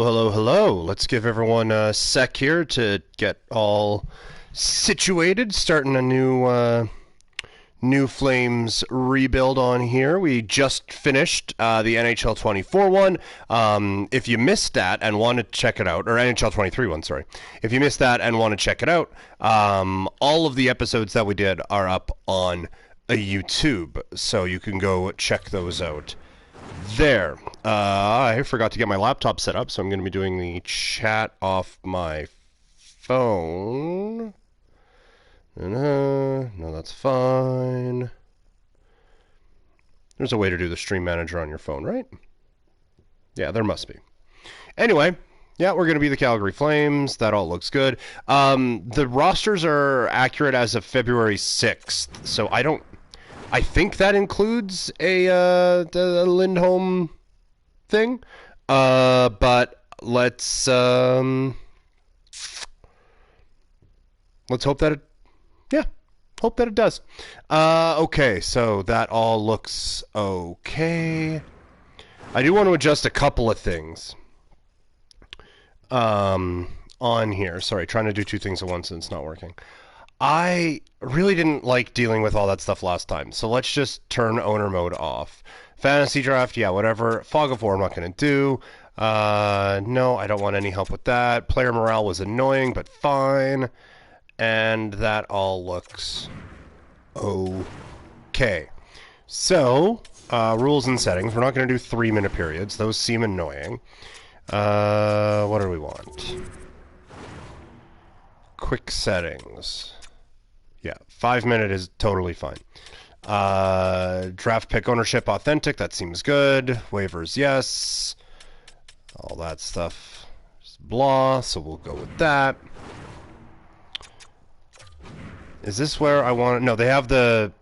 Hello, hello. Let's give everyone a sec here to get all situated. Starting a new Flames rebuild on here. We just finished the NHL 24 one. If you missed that and want to check it out, or NHL 23 one, sorry. If you missed that and want to check it out, all of the episodes that we did are up on a YouTube, so you can go check those out there. I forgot to get my laptop set up, so I'm going to be doing the chat off my phone. No, that's fine. There's a way to do the stream manager on your phone, right? Yeah, there must be. Anyway, yeah, we're going to be the Calgary Flames. That all looks good. The rosters are accurate as of February 6th, so I think that includes the Lindholm thing. But let's hope that it does. Okay, so that all looks okay. I do want to adjust a couple of things on here. Sorry, trying to do two things at once and it's not working. I really didn't like dealing with all that stuff last time, so let's just turn owner mode off. Fantasy draft, yeah, whatever. Fog of War, I'm not going to do. No, I don't want any help with that. Player morale was annoying, but fine. And that all looks okay. So, rules and settings. We're not going to do 3-minute periods. Those seem annoying. What do we want? Quick settings. Yeah, 5-minute is totally fine. Draft pick ownership authentic, that seems good. Waivers, yes. All that stuff is blah, so we'll go with that. Is this where I want... No, they have the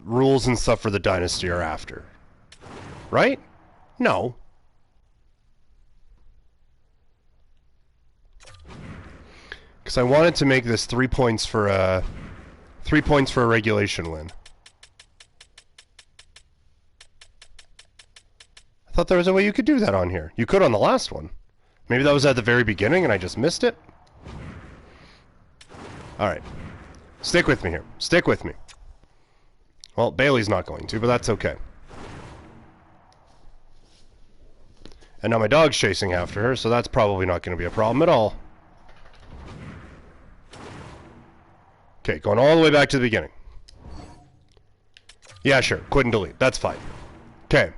rules and stuff for the Dynasty are after. Right? No. Because I wanted to make this 3 points for a regulation win. I thought there was a way you could do that on here. You could on the last one. Maybe that was at the very beginning and I just missed it. Alright. Stick with me here. Stick with me. Well, Bailey's not going to, but that's okay. And now my dog's chasing after her, so that's probably not going to be a problem at all. Okay, going all the way back to the beginning. Yeah, sure. Quit and delete. That's fine. Okay.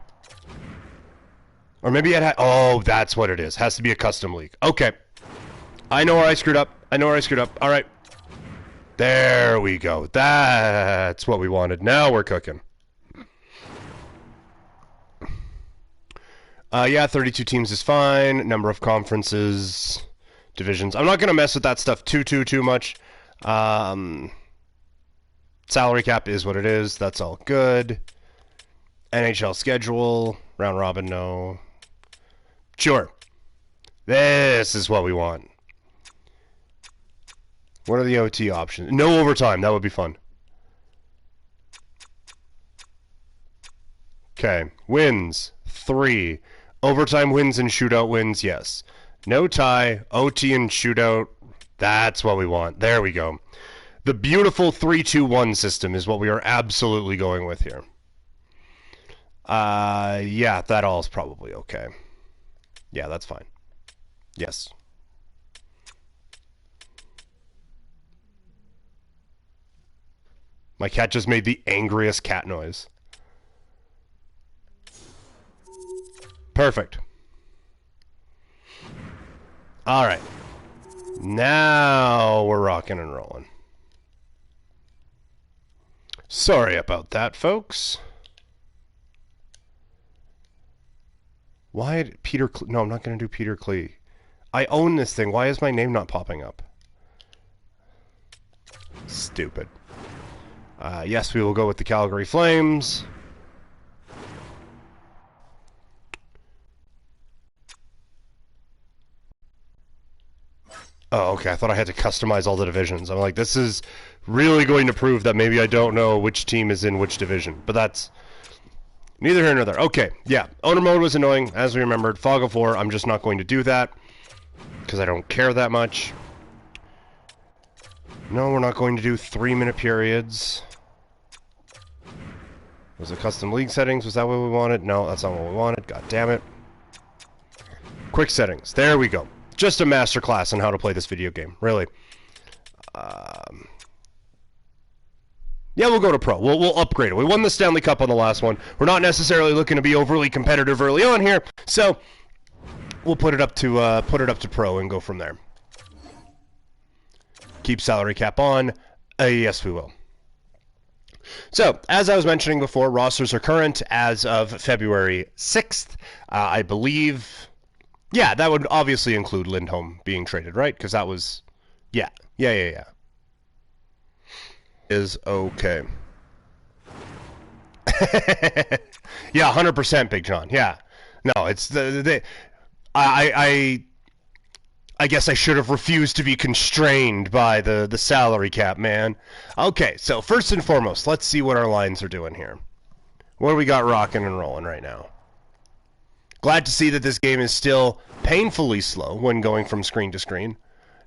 Or maybe it oh, that's what it is. Has to be a custom league. Okay. I know where I screwed up. All right. There we go. That's what we wanted. Now we're cooking. Yeah, 32 teams is fine. Number of conferences, divisions. I'm not going to mess with that stuff too much. Salary cap is what it is. That's all good. NHL schedule. Round robin, no. Sure. This is what we want. What are the OT options? No overtime. That would be fun. Okay. Wins. 3. Overtime wins and shootout wins, yes. No tie. OT and shootout. That's what we want. There we go. The beautiful 3-2-1 system is what we are absolutely going with here. Yeah, that all is probably okay. Yeah, that's fine. Yes. My cat just made the angriest cat noise. Perfect. All right. Now we're rocking and rolling. Sorry about that, folks. Why did Peter... No, I'm not going to do Peter Klee. I own this thing. Why is my name not popping up? Stupid. Yes, we will go with the Calgary Flames. Oh, okay. I thought I had to customize all the divisions. I'm like, this is really going to prove that maybe I don't know which team is in which division. But Neither here nor there. Okay, yeah. Owner mode was annoying, as we remembered. Fog of War, I'm just not going to do that. Because I don't care that much. No, we're not going to do 3-minute periods. Was it custom league settings? Was that what we wanted? No, that's not what we wanted. God damn it. Quick settings. There we go. Just a masterclass on how to play this video game. Really. Yeah, we'll go to Pro. We'll upgrade it. We won the Stanley Cup on the last one. We're not necessarily looking to be overly competitive early on here, so we'll put it up to Pro and go from there. Keep salary cap on. Yes, we will. So, as I was mentioning before, rosters are current as of February 6th. I believe, yeah, that would obviously include Lindholm being traded, right? Because that was, yeah. Is okay. Yeah, 100%, Big John. Yeah. No, it's I guess I should have refused to be constrained by the salary cap, man. Okay, so first and foremost, let's see what our lines are doing here. What do we got rocking and rolling right now? Glad to see that this game is still painfully slow when going from screen to screen.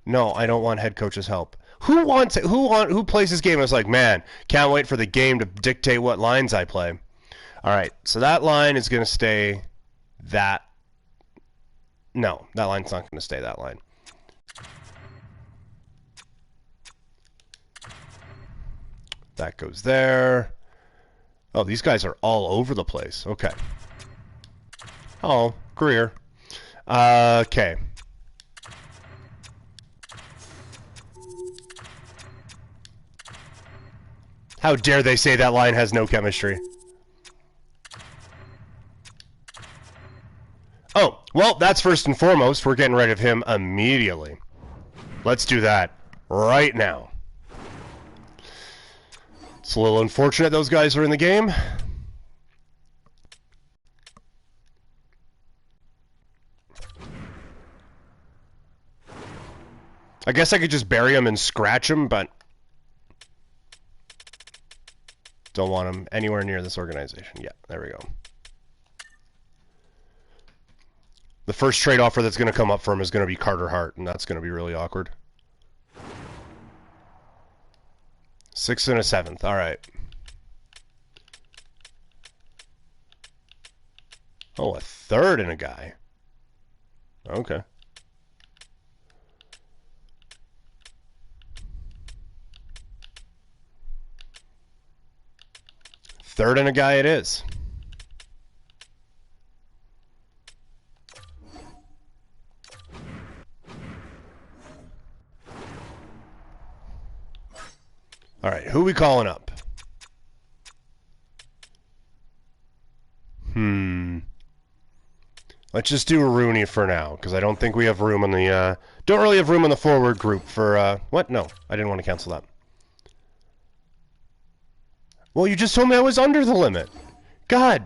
No, I don't want head coach's help. Who plays this game and is like, man, can't wait for the game to dictate what lines I play. All right, so that line is going to stay that. No, that line's not going to stay that line. That goes there. Oh, these guys are all over the place. Okay. Oh, Greer. Okay. How dare they say that line has no chemistry? Oh, well, that's first and foremost. We're getting rid of him immediately. Let's do that right now. It's a little unfortunate those guys are in the game. I guess I could just bury him and scratch him, but don't want him anywhere near this organization. Yeah, there we go. The first trade offer that's going to come up for him is going to be Carter Hart, and that's going to be really awkward. 6th and a 7th. All right. Oh, a 3rd and a guy. Okay. Third and a guy it is. All right, who we calling up? Let's just do a Rooney for now, because I don't think we have room on the, don't really have room on the forward group for, what? No, I didn't want to cancel that. Well, you just told me I was under the limit. God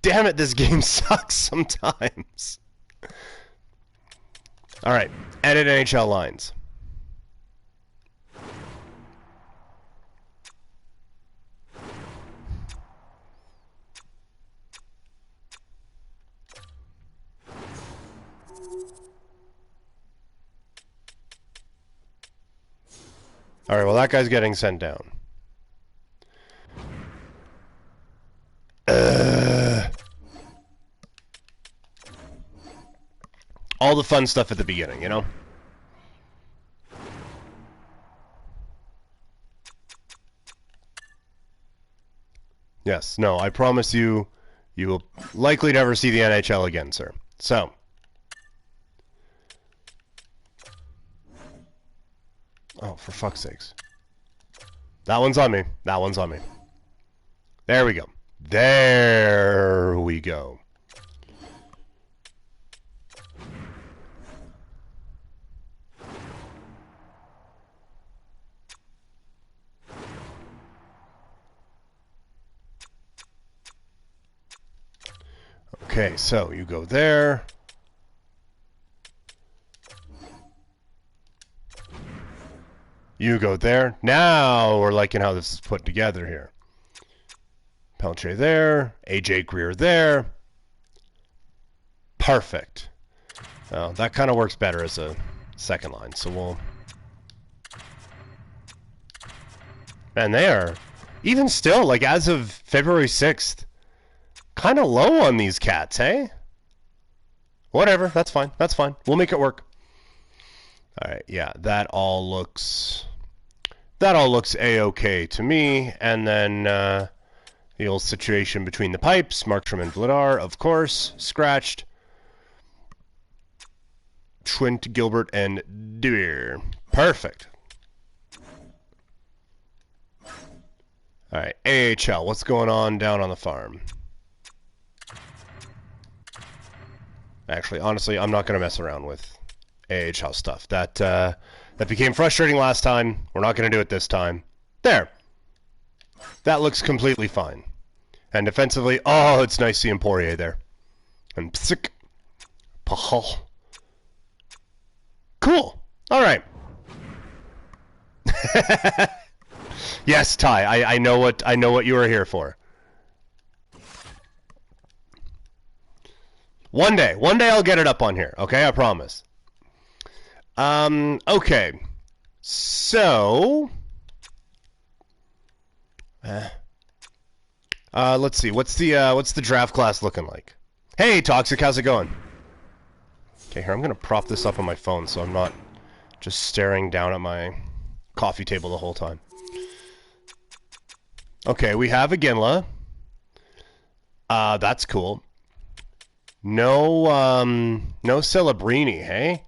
damn it, this game sucks sometimes. All right, edit NHL lines. All right, well, that guy's getting sent down. All the fun stuff at the beginning, you know? Yes, no, I promise you, you will likely never see the NHL again, sir. So. Oh, for fuck's sakes. That one's on me. That one's on me. There we go. There we go. Okay, so you go there. You go there. Now we're liking how this is put together here. Pelche there. AJ Greer there. Perfect. Well, that kind of works better as a second line, so we'll... And there. Even still, like, as of February 6th, kind of low on these cats, hey? Whatever, that's fine, that's fine. We'll make it work. Alright, yeah, that all looks A-okay to me. And then the old situation between the pipes, Markstrom and Vladar, of course, scratched. Schwint, Gilbert, and Deer. Perfect. Alright, AHL, what's going on down on the farm? Actually, honestly, I'm not going to mess around with AHL stuff. That became frustrating last time. We're not going to do it this time. There. That looks completely fine. And defensively, oh, it's nice seeing Poirier there. And psick. Pahal. Cool. All right. Yes, Ty. I know what you were here for. One day I'll get it up on here. Okay, I promise. Okay. So, let's see. What's the draft class looking like? Hey, Toxic, how's it going? Okay, here, I'm gonna prop this up on my phone so I'm not just staring down at my coffee table the whole time. Okay, we have a Ginla. That's cool. No Celebrini, hey?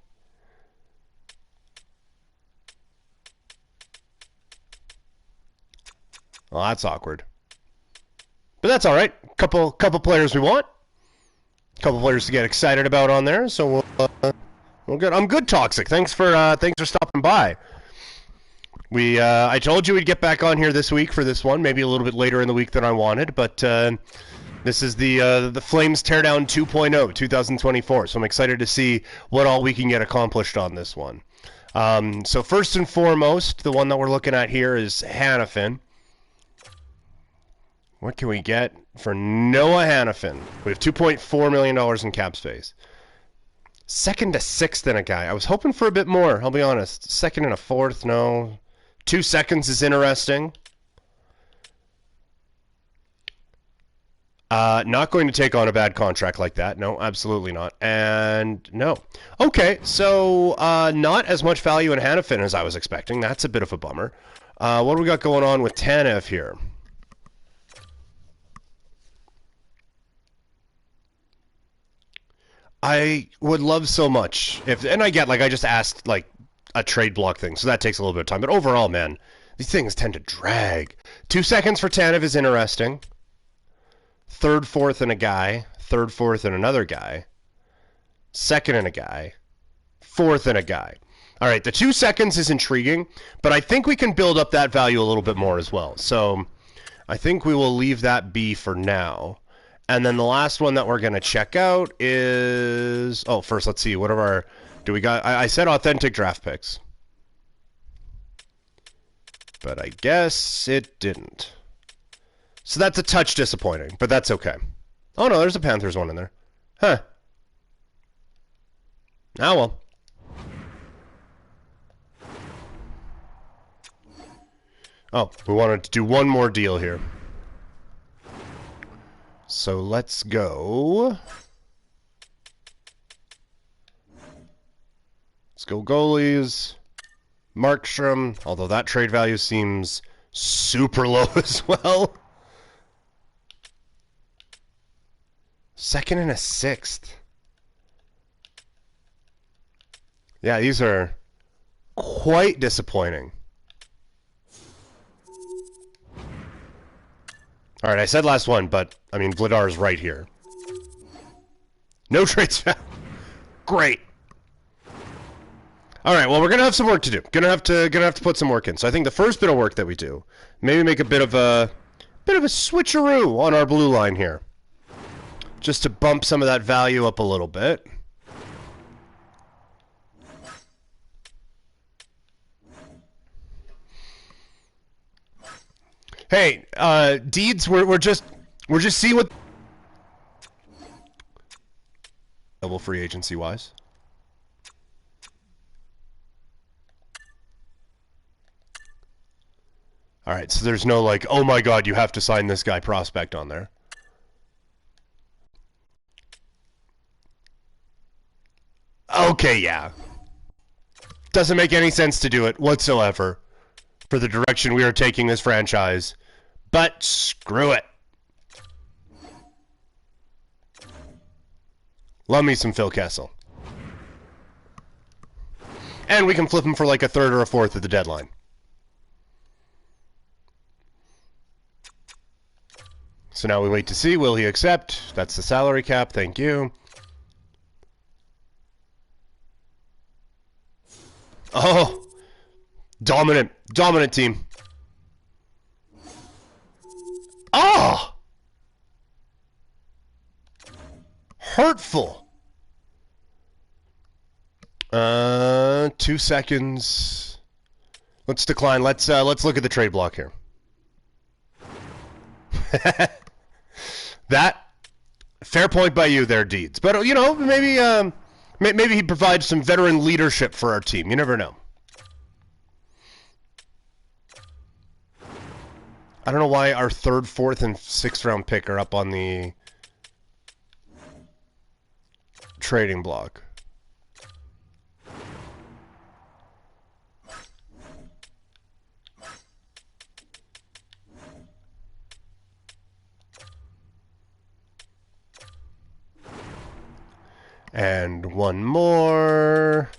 Well, that's awkward. But that's all right. Couple players we want. Couple players to get excited about on there. So we'll good. I'm good, Toxic. Thanks for stopping by. I told you we'd get back on here this week for this one. Maybe a little bit later in the week than I wanted, but this is the Flames Teardown 2.0 2024. So I'm excited to see what all we can get accomplished on this one. So first and foremost, the one that we're looking at here is Hanifin. What can we get for Noah Hanifin? We have $2.4 million in cap space. Second to sixth in a guy. I was hoping for a bit more, I'll be honest. Second and a fourth, no. 2 seconds is interesting. Not going to take on a bad contract like that. No, absolutely not. And no. Okay, so not as much value in Hanifin as I was expecting. That's a bit of a bummer. What do we got going on with Tanev here? I would love so much and I get, like, I just asked, like, a trade block thing, so that takes a little bit of time. But overall, man, these things tend to drag. 2 seconds for Tanev is interesting. Third, fourth, and a guy. Third, fourth, and another guy. Second, and a guy. Fourth, and a guy. All right, the 2 seconds is intriguing, but I think we can build up that value a little bit more as well. So I think we will leave that be for now. And then the last one that we're going to check out is... Oh, first, let's see. What are our... Do we got... I said authentic draft picks. But I guess it didn't. So that's a touch disappointing, but that's okay. Oh, no, there's a Panthers one in there. Huh. Ah, well. Oh, we wanted to do one more deal here. So let's go. Let's go goalies. Markstrom, although that trade value seems super low as well. Second and a sixth. Yeah, these are quite disappointing. All right, I said last one, but, I mean, Vladar is right here. No trades found. Great. All right, well, we're going to have some work to do. Gonna have to put some work in. So I think the first bit of work that we do, maybe make a bit of a switcheroo on our blue line here. Just to bump some of that value up a little bit. Hey, Deeds, we're just We're just seeing what available free agency wise. All right, so there's no like, oh my God, you have to sign this guy prospect on there. Okay, yeah. Doesn't make any sense to do it whatsoever for the direction we are taking this franchise. But screw it. Love me some Phil Kessel. And we can flip him for like a third or a fourth at the deadline. So now we wait to see, will he accept? That's the salary cap, thank you. Oh, dominant team. Oh! Hurtful. 2 seconds. Let's decline. Let's look at the trade block here. That fair point by you there, Deeds. But you know, maybe he provides some veteran leadership for our team. You never know. I don't know why our 3rd, 4th, and 6th round pick are up on the trading block. And one more.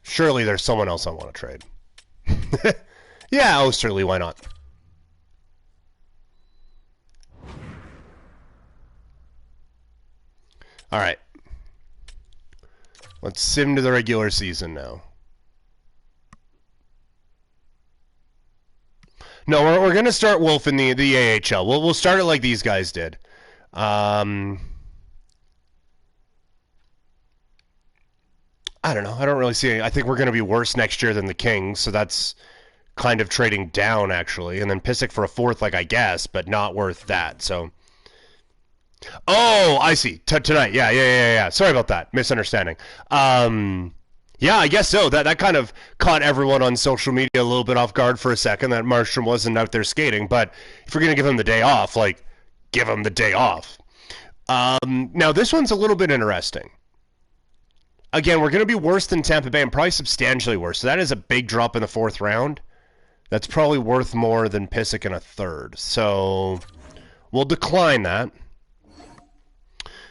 Surely there's someone else I want to trade. Yeah, oh, certainly, why not? All right. Let's sim to the regular season now. No, we're going to start Wolf in the AHL. We'll start it like these guys did. I don't know. I don't really see any. I think we're going to be worse next year than the Kings, so that's kind of trading down, actually. And then Pissick for a 4th, like, I guess, but not worth that, so. Oh, I see. Tonight. Yeah. Sorry about that. Misunderstanding. Yeah, I guess so. That kind of caught everyone on social media a little bit off guard for a second, that Markstrom wasn't out there skating. But if we're going to give him the day off, like, give him the day off. Now, this one's a little bit interesting. Again, we're going to be worse than Tampa Bay, and probably substantially worse. So that is a big drop in the 4th round. That's probably worth more than Pissick in a 3rd. So we'll decline that.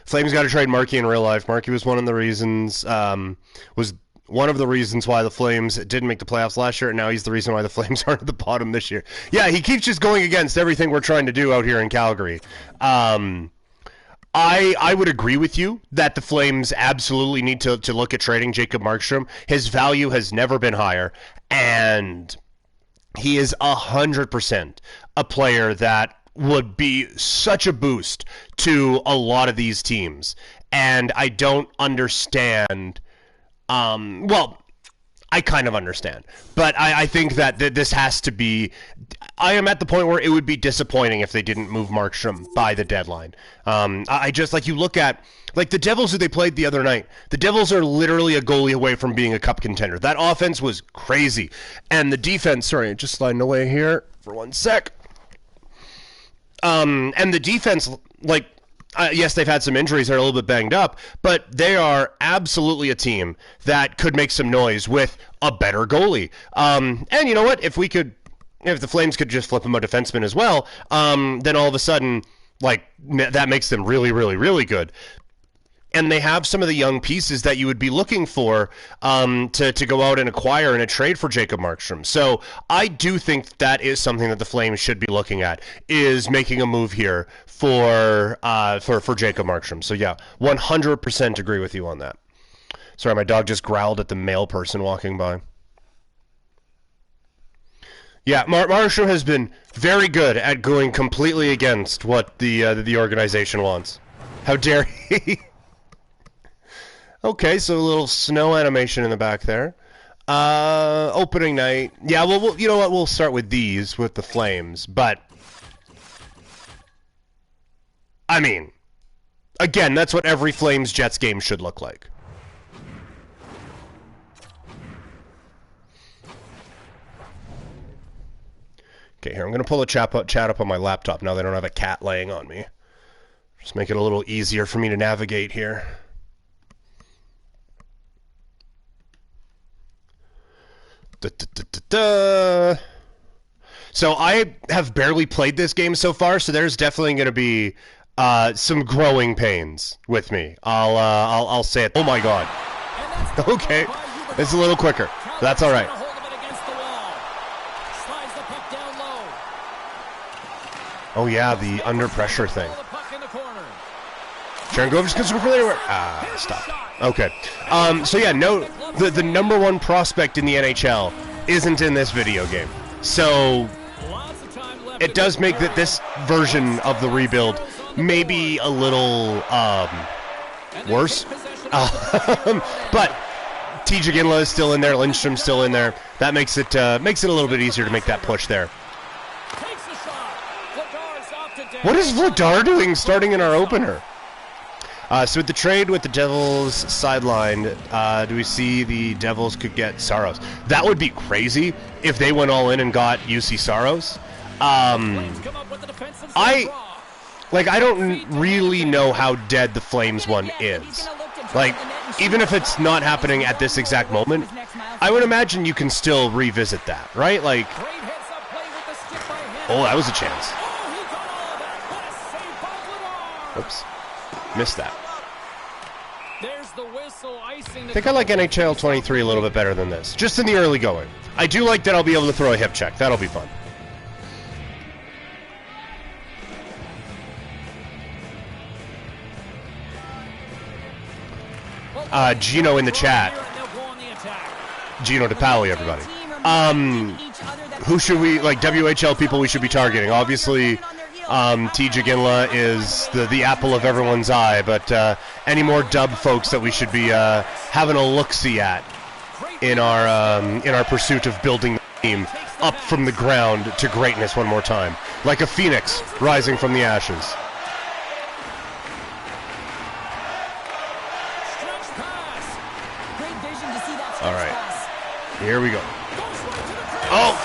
Flames got to trade Markey in real life. Markey was one of the reasons, why the Flames didn't make the playoffs last year, and now he's the reason why the Flames aren't at the bottom this year. Yeah, he keeps just going against everything we're trying to do out here in Calgary. I would agree with you that the Flames absolutely need to look at trading Jacob Markstrom. His value has never been higher, and he is 100% a player that would be such a boost to a lot of these teams. And I don't understand. Well, I kind of understand, but I think that this has to be. I am at the point where it would be disappointing if they didn't move Markstrom by the deadline. I just, like, you look at, like, the Devils who they played the other night. The Devils are literally a goalie away from being a cup contender. That offense was crazy, and the defense. Sorry, just sliding away here for 1 sec. And the defense, like. Yes, they've had some injuries. They're a little bit banged up, but they are absolutely a team that could make some noise with a better goalie. And you know what? If the Flames could just flip him a defenseman as well, then all of a sudden, like, that makes them really, really, really good. And they have some of the young pieces that you would be looking for to go out and acquire in a trade for Jacob Markstrom. So I do think that is something that the Flames should be looking at, is making a move here for Jacob Markstrom. So yeah, 100% agree with you on that. Sorry, my dog just growled at the male person walking by. Yeah, Markstrom has been very good at going completely against what the organization wants. How dare he? Okay, so a little snow animation in the back there. Opening night. Yeah, well, you know what? We'll start with these, with the Flames. But, I mean, again, that's what every Flames-Jets game should look like. Okay, here, I'm going to pull the chat up on my laptop now that I don't have a cat laying on me. Just make it a little easier for me to navigate here. So I have barely played this game so far, so there's definitely going to be some growing pains with me. I'll say it. Oh my god. Okay, it's a little quicker. That's all right. Oh yeah, the under pressure thing. Sharangovich can score from anywhere. Stop. Okay. So yeah, no, the number one prospect in the NHL isn't in this video game. So it does make that this version of the rebuild maybe a little worse. But TJ Ginla is still in there, Lindstrom's still in there. That makes it a little bit easier to make that push there. What is Vladar doing starting in our opener? So with the trade with the Devils sidelined, do we see the Devils could get Saros? That would be crazy if they went all in and got UC Saros. I don't really know how dead the Flames one is. Like, even if it's not happening at this exact moment, I would imagine you can still revisit that, right? Like, oh, that was a chance. Oops. Missed that. I think I like NHL 23 a little bit better than this, just in the early going. I do like that I'll be able to throw a hip check. That'll be fun. Gino in the chat. Gino DePaoli, everybody. Who should we, like, WHL people we should be targeting? Obviously, TJ Ginla is the apple of everyone's eye, but any more dub folks that we should be having a look-see at in our pursuit of building the team up from the ground to greatness one more time, like a phoenix rising from the ashes. All right, here we go. Oh!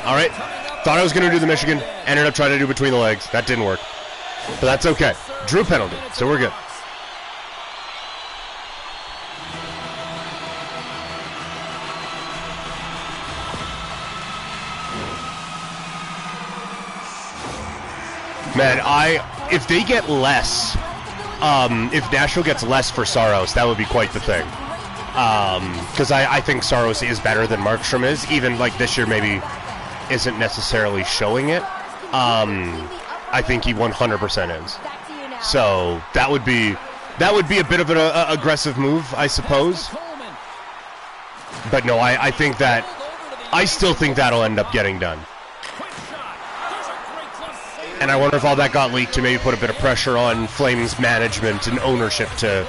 All right. Thought I was going to do the Michigan, ended up trying to do between the legs. That didn't work. But that's okay. Drew penalty, so we're good. Man, if they get less, if Nashville gets less for Saros, that would be quite the thing. Because I think Saros is better than Markstrom is, even like this year maybe isn't necessarily showing it. I think he 100% is. So that would be a bit of an aggressive move, I suppose. But no, I still think that'll end up getting done. And I wonder if all that got leaked to maybe put a bit of pressure on Flames management and ownership to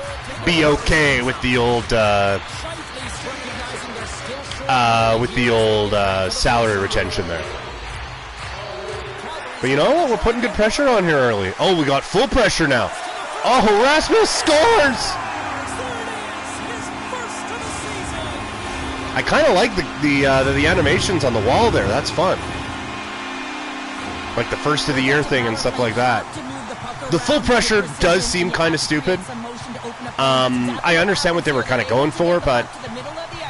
be okay with the old salary retention there. But you know what? We're putting good pressure on here early. Oh, we got full pressure now. Oh, Rasmus scores! I kind of like the animations on the wall there. That's fun. Like the first of the year thing and stuff like that. The full pressure does seem kind of stupid. I understand what they were kind of going for, but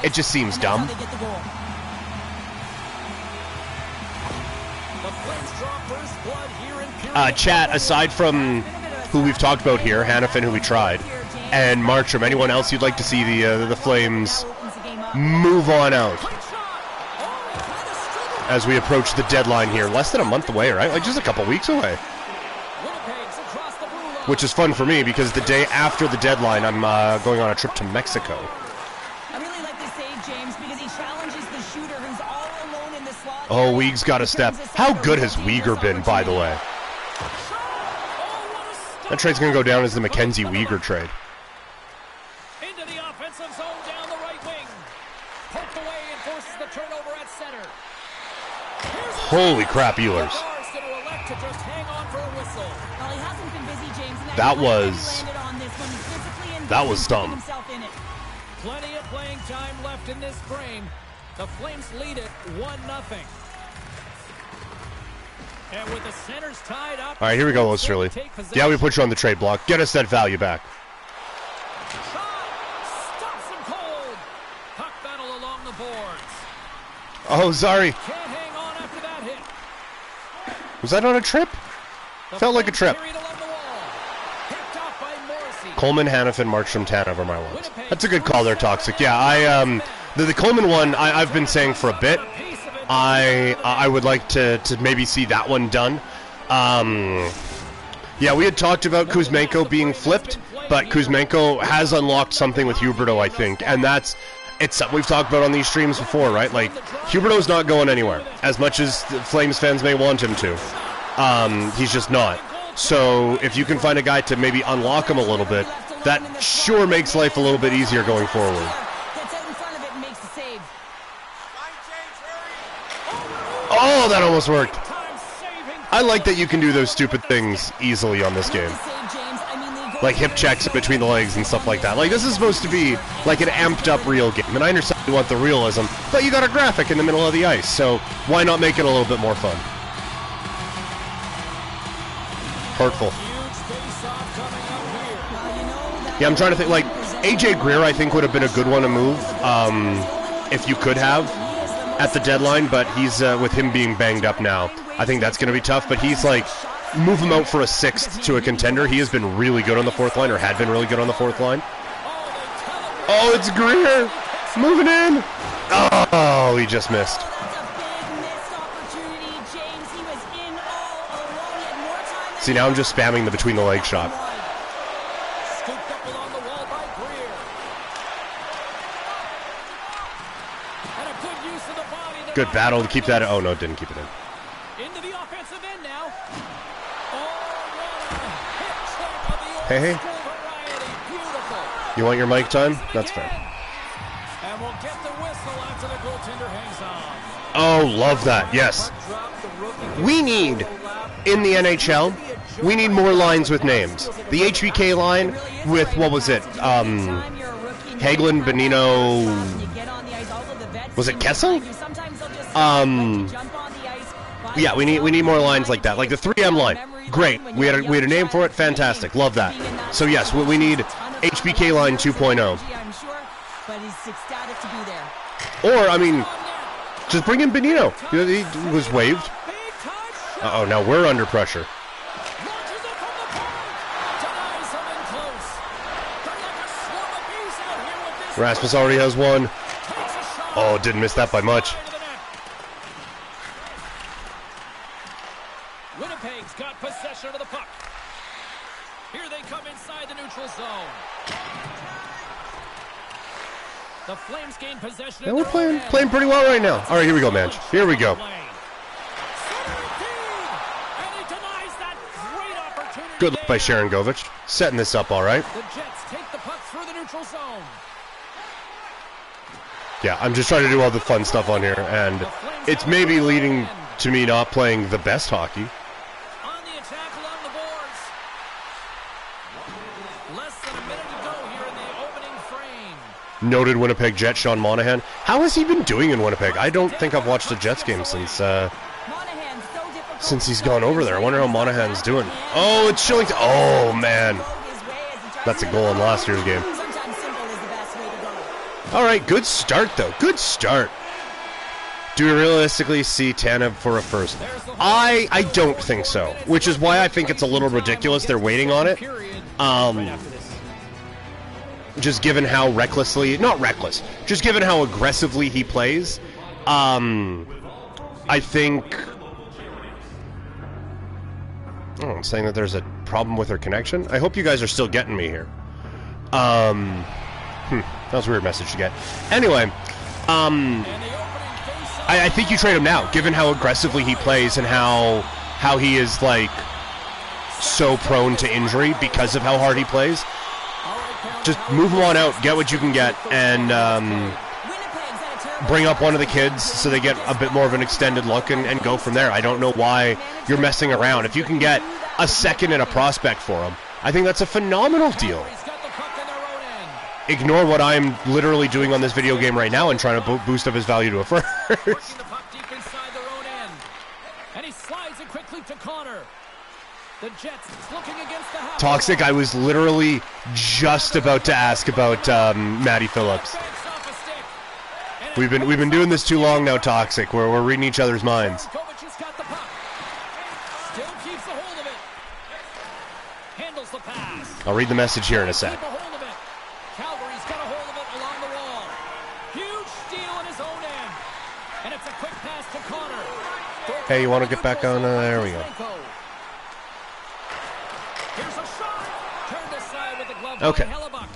it just seems dumb. Chat, aside from who we've talked about here, Hannafin, who we tried, and Markstrom, anyone else you'd like to see the Flames move on out as we approach the deadline here? Less than a month away, right? Like just a couple weeks away. Which is fun for me because the day after the deadline, I'm going on a trip to Mexico. Oh, Weeg's got a step. How good has Weegar been, by the way? That trade's going to go down as the Mackenzie Weegar trade. Holy crap, Ehlers. That was dumb. Plenty of playing time left in this frame. The Flames lead it 1-0. And with the centers tied up. All right, here we go, Osterley. Yeah, we put you on the trade block. Get us that value back. Stops him cold. Puck battle along the boards. Oh, sorry. Can't hang on after that hit. Was that on a trip? Felt like a trip. Coleman, Hannafin, Markstrom, Tanev are my ones. That's a good call there, Toxic. Yeah, the Coleman one, I've been saying for a bit. I would like to maybe see that one done. Yeah, we had talked about Kuzmenko being flipped, but Kuzmenko has unlocked something with Huberdeau, I think, and it's something we've talked about on these streams before, right? Like, Huberdeau's not going anywhere, as much as the Flames fans may want him to. He's just not. So if you can find a guy to maybe unlock him a little bit, that sure makes life a little bit easier going forward. Oh, that almost worked. I like that you can do those stupid things easily on this game. Like hip checks between the legs and stuff like that. Like, this is supposed to be like an amped up real game. And I understand you want the realism, but you got a graphic in the middle of the ice. So why not make it a little bit more fun? Hurtful. Yeah, I'm trying to think, like, AJ Greer, I think, would have been a good one to move, if you could have, at the deadline, but he's, with him being banged up now, I think that's going to be tough, but he's, like, move him out for a sixth to a contender. He has been really good on the fourth line, or had been really good on the fourth line. Oh, it's Greer! Moving in! Oh, he just missed. See, now I'm just spamming the between the leg shot. Good battle to keep that. Oh no, didn't keep it in. Into the offensive end now. Hey. You want your mic time? That's fair. And we'll get the whistle after the goaltender hangs on. Oh, love that. Yes. We need, in the NHL, we need more lines with names. The HBK line with, what was it? Hagelin, Bonino, was it Kessel? Yeah, we need more lines like that. Like the 3M line. Great. We had a name for it. Fantastic. Love that. So yes, we need HBK line 2.0. Or, I mean, just bring in Bonino. He was waived. Uh-oh, now we're under pressure. Rasmus already has one. Oh, didn't miss that by much. Winnipeg's got possession of the puck. Here they come inside the neutral zone. The Flames gain possession. Yeah, we're playing pretty well right now. All right, here we go, man. Here we go. Good look by Sharon Govich. Setting this up all right. The Jets take the puck through the neutral zone. Yeah, I'm just trying to do all the fun stuff on here, and it's maybe leading to me not playing the best hockey. On the attack along the boards. Less than a minute to go here in the opening frame. Noted Winnipeg Jet Sean Monahan. How has he been doing in Winnipeg? I don't think I've watched a Jets game since he's gone over there. I wonder how Monahan's doing. Oh, it's Shillington. Oh, man. That's a goal in last year's game. All right, good start, though. Good start. Do we realistically see Tanev for a first? I don't think so, which is why I think it's a little ridiculous they're waiting on it. Just given how not reckless, just given how aggressively he plays, I think... Oh, I'm saying that there's a problem with her connection. I hope you guys are still getting me here. That was a weird message to get. Anyway, I think you trade him now, given how aggressively he plays and how he is, like, so prone to injury because of how hard he plays. Just move him on out, get what you can get, and bring up one of the kids so they get a bit more of an extended look and go from there. I don't know why you're messing around. If you can get a second and a prospect for him, I think that's a phenomenal deal. Ignore what I'm literally doing on this video game right now and trying to boost up his value to a first. And he slides it quickly to Connor. The Jets looking against the house. Toxic, I was literally just about to ask about Matty Phillips. We've been doing this too long now, Toxic. We're reading each other's minds. Still keeps a hold of it. Handles the pass. I'll read the message here in a sec. Keep a hold of it. Calgary's got a hold of it along the wall. Huge steal in his own end. And it's a quick pass to Connor. Hey, you want to get back on? There we go. Here's a shot. Turned aside with the glove Okay. by Hellebuck.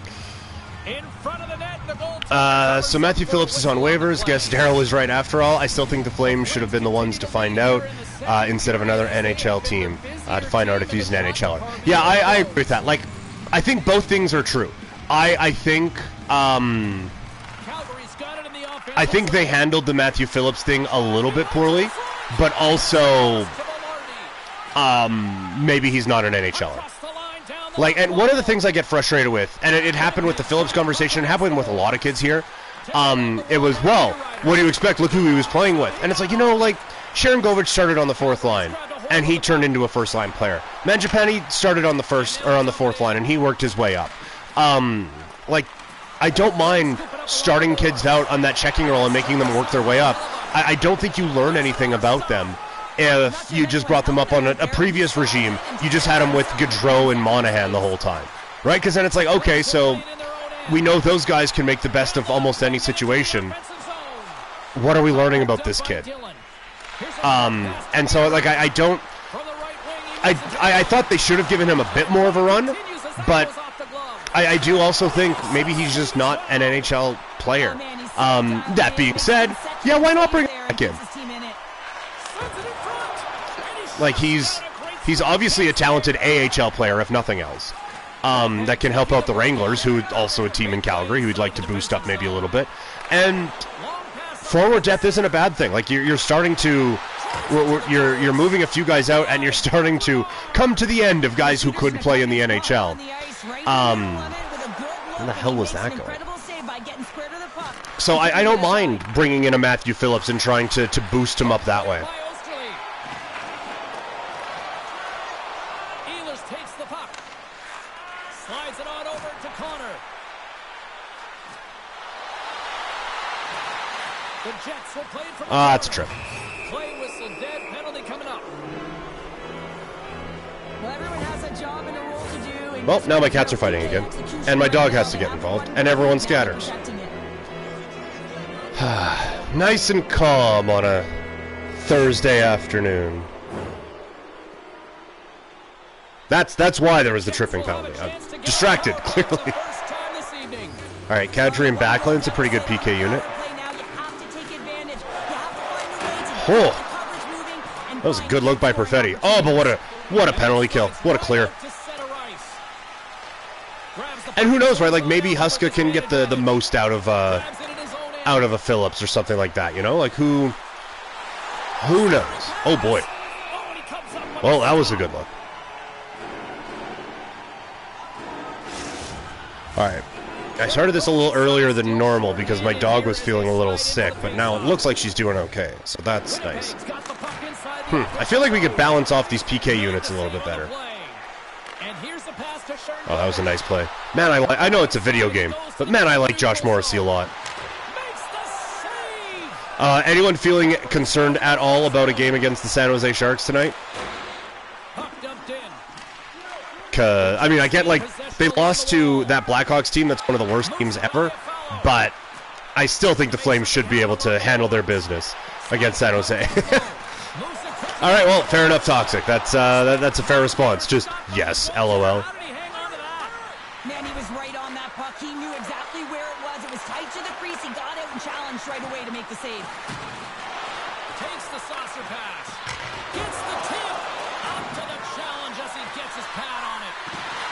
In front of the net, the goal. So Matthew Phillips is on waivers. Guess Daryl was right after all. I still think the Flames should have been the ones to find out instead of another NHL team to find out if he's an NHLer. Yeah, I agree with that. Like, I think both things are true. I think they handled the Matthew Phillips thing a little bit poorly, but also maybe he's not an NHLer. Like, and one of the things I get frustrated with, and it happened with the Phillips conversation, it happened with a lot of kids here, it was, well, what do you expect? Look who he was playing with. And it's like, you know, like, Sharon Govich started on the fourth line, and he turned into a first-line player. Mangiapane started on the fourth line, and he worked his way up. Like, I don't mind starting kids out on that checking role and making them work their way up. I don't think you learn anything about them if you just brought them up on a previous regime. You just had them with Gaudreau and Monahan the whole time, right? Because then it's like, okay, so we know those guys can make the best of almost any situation. What are we learning about this kid? And so, like, I thought they should have given him a bit more of a run, but I do also think maybe he's just not an NHL player. That being said, yeah, why not bring him back in? Like, he's obviously a talented AHL player, if nothing else, that can help out the Wranglers, who also a team in Calgary who would like to boost up maybe a little bit. And forward depth isn't a bad thing. Like, you're starting to, you're moving a few guys out, and you're starting to come to the end of guys who could play in the NHL. Where the hell was that going? So I don't mind bringing in a Matthew Phillips and trying to boost him up that way. Takes the puck. Slides it on over to Connor. The Jets will play from that's a trip. Play whistle dead, penalty coming up. Well, everyone has a job and a role to do. Well, now my cats are fighting again, and my dog has to get involved, and everyone scatters. Nice and calm on a Thursday afternoon. That's why there was the tripping penalty. I'm distracted, clearly. All right, Kadri and Backlund's a pretty good PK unit. Oh, that was a good look by Perfetti. Oh, but what a penalty kill. What a clear. And who knows, right? Like, maybe Huska can get the most out of a Phillips or something like that, you know? Like, who knows? Oh, boy. Well, that was a good look. Alright, I started this a little earlier than normal because my dog was feeling a little sick, but now it looks like she's doing okay, so that's nice. I feel like we could balance off these PK units a little bit better. Oh, that was a nice play. Man, I know it's a video game, but man, I like Josh Morrissey a lot. Anyone feeling concerned at all about a game against the San Jose Sharks tonight? I mean, I get, like, they lost to that Blackhawks team that's one of the worst teams ever, but I still think the Flames should be able to handle their business against San Jose. All right, well, fair enough, Toxic. That's a fair response. Just, yes, LOL. Man, he was right on that puck. He knew exactly where it was. It was tight to the crease. He got out and challenged right away to make the save. Takes the saucer pass. Gets the tip. Up to the challenge as he gets his pad on it.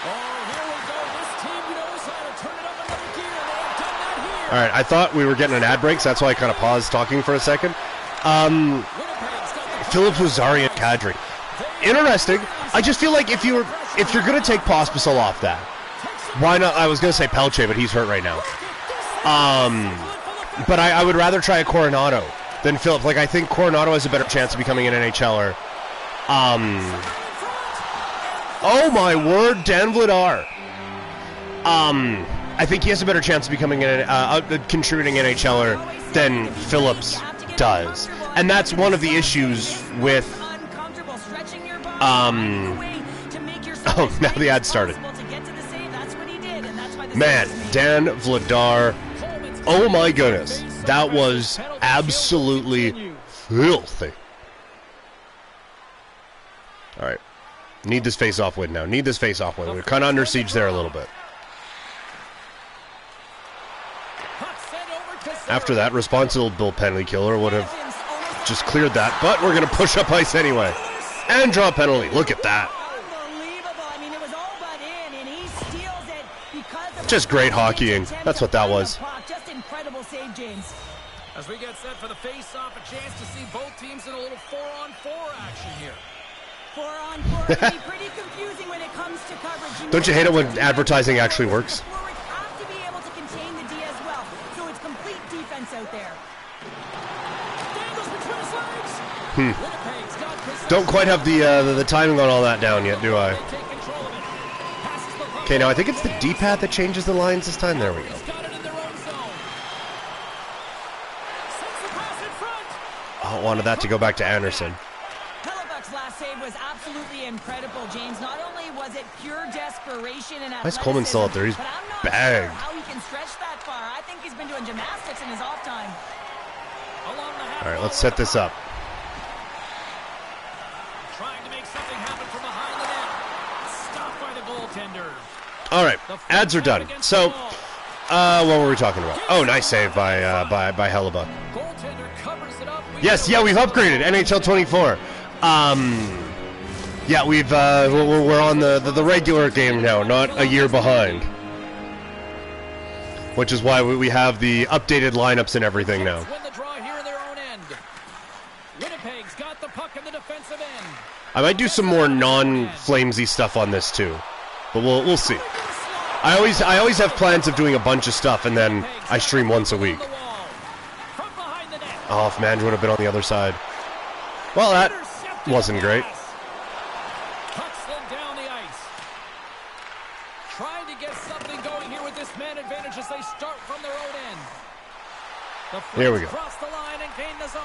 Oh, here we go. This team knows how to turn it up another gear. They have done that here. All right, I thought we were getting an ad break, so that's why I kind of paused talking for a second. Philip Lazari and Kadri. Interesting. I just feel like if you're going to take Pospisil off that, why not? I was going to say Pelche, but he's hurt right now. But I would rather try a Coronado than Philip. Like, I think Coronado has a better chance of becoming an NHLer. Oh my word, Dan Vladar. I think he has a better chance of becoming a contributing NHLer than Phillips does, and that's one of the issues with. Oh, now the ad started. Man, Dan Vladar. Oh my goodness, that was absolutely filthy. All right, need this face-off win now. Need this face-off win. We're kind of under siege there a little bit. After that, responsible penalty killer would have just cleared that, but we're going to push up ice anyway. And draw a penalty. Look at that. Just great hockeying. That's what that was. Just incredible save, James. As we get set for the face-off, a chance to see both teams in a little 4-on-4 action here. 4-on-4 can be pretty confusing when it comes to coverage. Don't you hate it when advertising actually works? Forwards have to be able to contain the D as well, so it's complete defense out there. Dangles between his legs. Don't quite have the timing on all that down yet, do I? Okay, now I think it's the D-pad that changes the lines this time. There we go. I wanted that to go back to Anderson. Hellebuck's last save was absolutely incredible, James. Not only was it pure desperation and Why is Coleman still out there? He's bagged. How he can stretch that far. I think he's been doing gymnastics in his off time. All right, let's set this up. Trying to make something happen from behind the net. Stopped by the goaltender. All right, ads are done. So, what were we talking about? Oh, nice save by Hellebuck. Goaltender covers it up. Yes, yeah, we've upgraded NHL 24. Yeah, we're on the regular game now, not a year behind. Which is why we have the updated lineups and everything now. Win the draw here in their own end. Winnipeg's got the puck in the defensive end. I might do some more non-flamesy stuff on this too, but we'll see. I always have plans of doing a bunch of stuff, and then I stream once a week. Oh, if Mandge would have been on the other side. Well, that wasn't great. Pucks them down the ice. Trying to get something going here with this man advantage as they start from their own end. Here we go. Cross the line and gain the zone.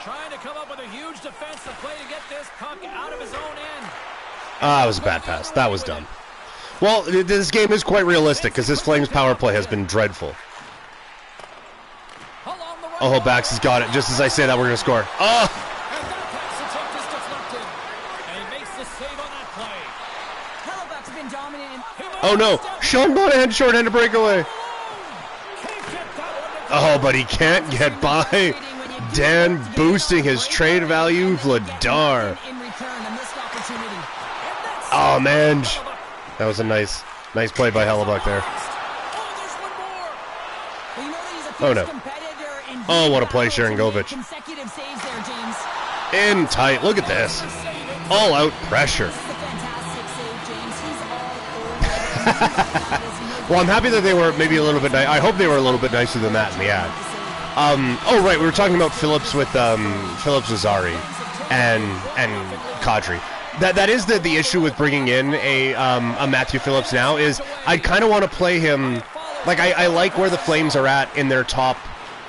Trying to come up with a huge defensive play to get this puck out of his own end. Ah, that was a bad pass. That was dumb. Well, this game is quite realistic because this Flames power play has been dreadful. Oh, Bax has got it. Just as I say that, we're going to score. Oh! Oh, no. Sean Monahan shorthanded breakaway. Oh, but he can't get by. Dan boosting his trade value. Vladar. Oh, man. That was a nice play by Hellebuck there. Oh, no. Oh, what a play, Sharangovich. In tight. Look at this. All out pressure. Well, I'm happy that they were maybe a little bit nice. I hope they were a little bit nicer than that in the ad. Oh, right. We were talking about Phillips with Phillips Lazari and Kadri. That is the issue with bringing in a Matthew Phillips now is I kind of want to play him. Like, I like where the Flames are at in their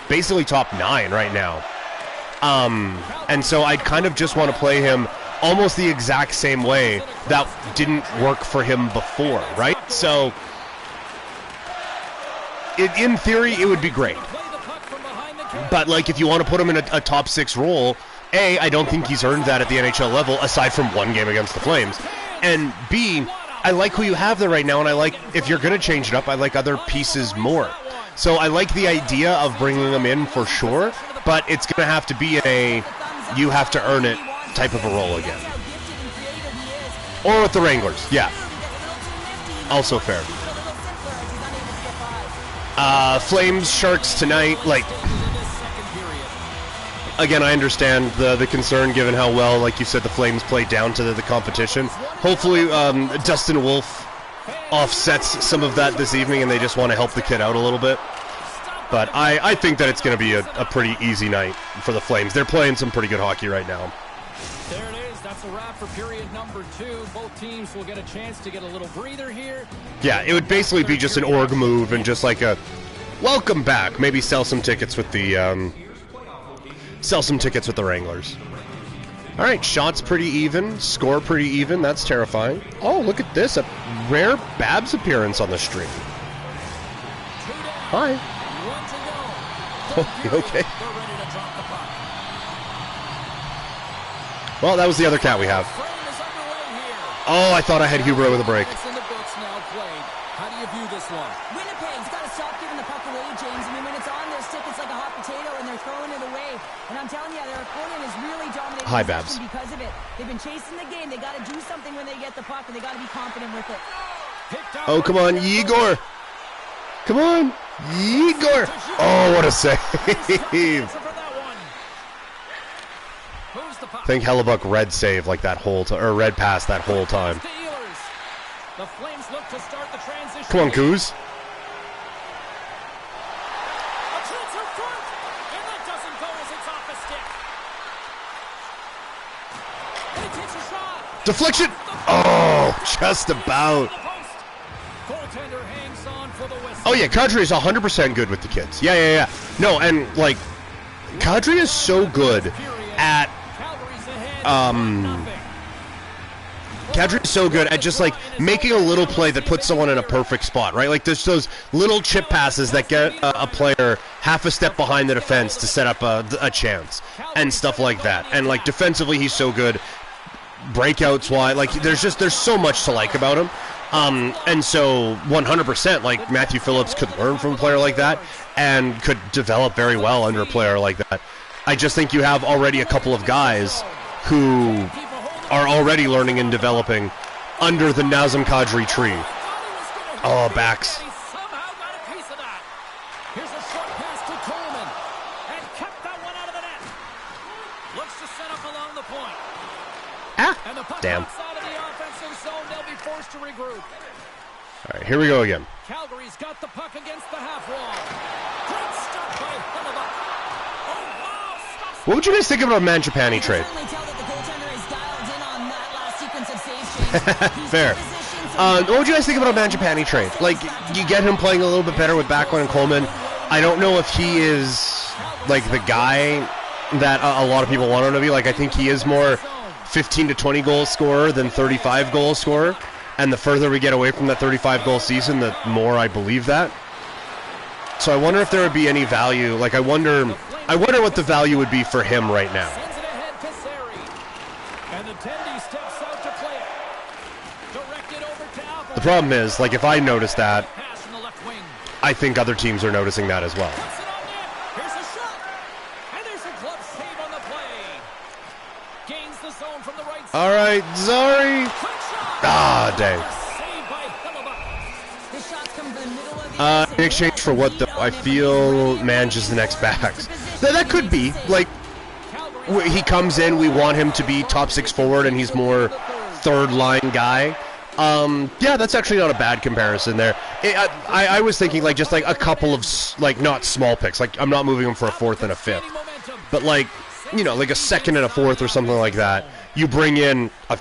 basically top 9 right now. And so I'd kind of just want to play him almost the exact same way that didn't work for him before, right? So, in theory, it would be great. But, like, if you want to put him in a top 6 role, A, I don't think he's earned that at the NHL level, aside from one game against the Flames. And B, I like who you have there right now, and I like, if you're going to change it up, I like other pieces more. So I like the idea of bringing them in for sure, but it's going to have to be you have to earn it type of a role again. Or with the Wranglers, yeah. Also fair. Flames, Sharks tonight, like, again, I understand the concern given how well, like you said, the Flames played down to the competition. Hopefully, Dustin Wolf offsets some of that this evening, and they just want to help the kid out a little bit. But I think that it's going to be a pretty easy night for the Flames. They're playing some pretty good hockey right now. There it is. That's a wrap for period number 2. Both teams will get a chance to get a little breather here. Yeah, it would basically be just an org move and just like a welcome back. Maybe sell some tickets with the Wranglers. All right, shots pretty even, score pretty even. That's terrifying. Oh, look at this, a rare Babs appearance on the stream. Hi. Oh, okay. Well, that was the other cat we have. Oh, I thought I had Huber with a break. How do you view this one? Winnipeg's got to stop giving the puck away, James. I mean, when it's on their stick, it's like a hot potato, and they're throwing it away. And I'm telling you, their opponent is really dominating Hi, Babs. because of it. They've been chasing the game. They got to do something when they get the puck, and they got to be confident with it. Oh, come on, Igor. Come on, Igor. Oh, what a save. I think Hellebuck red save like that whole time, or red pass that whole time. The Flames look to start the transition. Come on, Coos. A chance in front, and that doesn't go as it's off the stick. And he takes a shot. Deflection. Oh, just about. Goaltender hangs on for the whistle. Oh yeah, Kadri is 100% good with the kids. Yeah. No, and like, Kadri is so good at Kadri is so good at just like making a little play that puts someone in a perfect spot, right? Like there's those little chip passes that get a player half a step behind the defense to set up a chance and stuff like that. And like defensively, he's so good. Breakouts, why? Like there's so much to like about him. And so 100%, like Matthew Phillips could learn from a player like that and could develop very well under a player like that. I just think you have already a couple of guys who are already learning and developing under the Nazem Kadri tree. Oh, backs. Somehow got a piece of that. Here's a short pass to Coleman and kept that one out of the net. Looks to set up along the point. And the puck Damn. comes out of the offensive zone. They'll be forced to regroup. All right, here we go again. Calgary's got the puck against the half wall. Great stop by Hellebuck. Oh, wow. Stops. What would you guys think about a Mangiapane trade? Fair. What would you guys think about a Mangiapane trade? Like, you get him playing a little bit better with Backlund and Coleman. I don't know if he is, like, the guy that a lot of people want him to be. Like, I think he is more 15 to 20 goal scorer than 35 goal scorer. And the further we get away from that 35-goal season, the more I believe that. So I wonder if there would be any value. Like, I wonder what the value would be for him right now. Sends it ahead to Sari. And the Tendy steps out to play it. Directed over to Alvarez. The problem is, like, if I notice that, Pass from the left wing. I think other teams are noticing that as well. Puts it on net. Here's a shot. And there's a glove save on the play. Gains the zone from the right side. All right, Zari. Quick shot. Ah, dang. Saved by Hellebuck. The shots come from the middle of the In exchange for what, though? I feel Mange is the next backs. That could be. Like, he comes in, we want him to be top six forward, and he's more third-line guy. Yeah, that's actually not a bad comparison there. I was thinking, like, just, like, a couple of, like, not small picks. Like, I'm not moving him for a fourth and a fifth. But, like, you know, like a second and a fourth or something like that. You bring in a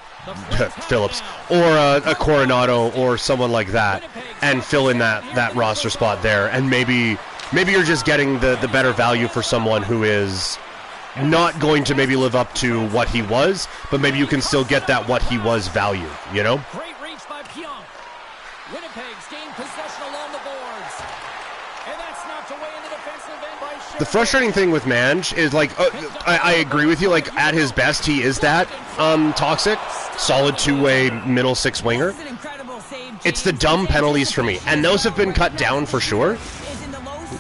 Phillips or a Coronado or someone like that and fill in that roster spot there. And maybe you're just getting the better value for someone who is not going to maybe live up to what he was, but maybe you can still get that what he was value, you know? Great reach by Pionk. Winnipeg's gained possession along the boards. And that's knocked away in the defensive end by Sherry. The frustrating thing with Mange is, like, I agree with you, like, at his best, he is that toxic, solid two-way middle six winger. It's the dumb penalties for me, and those have been cut down for sure.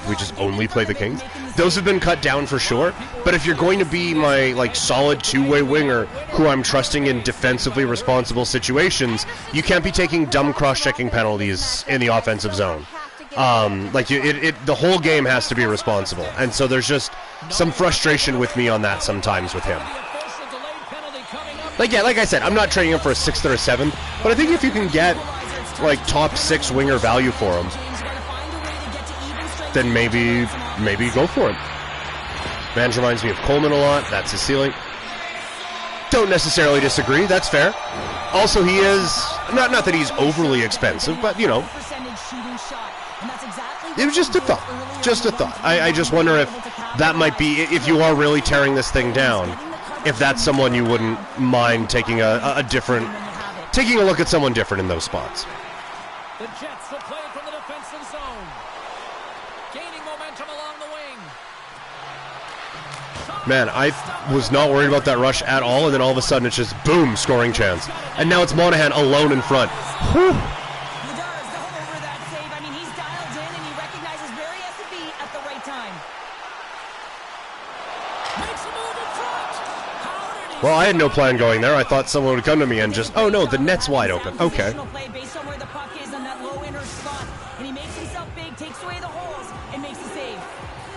We just only play the Kings. Those have been cut down for sure, but if you're going to be my, like, solid two-way winger who I'm trusting in defensively responsible situations, you can't be taking dumb cross-checking penalties in the offensive zone. The whole game has to be responsible, and so there's just some frustration with me on that sometimes with him. Like I said, I'm not trading him for a 6th or a 7th, but I think if you can get like top 6 winger value for him, then maybe go for him. Man reminds me of Coleman a lot. That's his ceiling. Don't necessarily disagree. That's fair. Also, he is not that he's overly expensive, but you know, it was just a thought. Just a thought. I just wonder if that might be, if you are really tearing this thing down, if that's someone you wouldn't mind taking a look at someone different in those spots. The Jets will play from the defensive zone. Gaining momentum along the wing. Man, I was not worried about that rush at all, and then all of a sudden it's just boom, scoring chance. And now it's Monahan alone in front. Whew. Well, I had no plan going there. I thought someone would come to me and just, oh no, the net's wide open. Okay.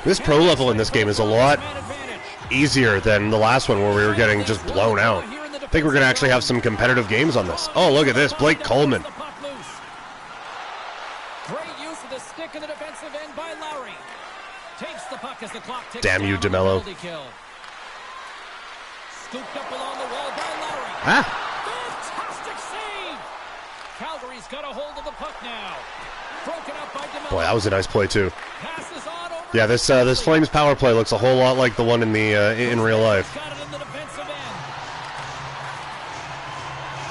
This pro level in this game is a lot easier than the last one where we were getting just blown out. I think we're going to actually have some competitive games on this. Oh, look at this. Blake Coleman. Great use of the stick in the defensive end by Lowry. Takes the puck as the clock ticks. Damn you, DeMello. Scooped up along the wall by Lowry. Fantastic save. Calgary's got a hold of the puck now. Broken up by DeMello. Boy, that was a nice play too. Passes on over. Yeah, this Flames power play looks a whole lot like the one in in real life. Got it in the defensive end.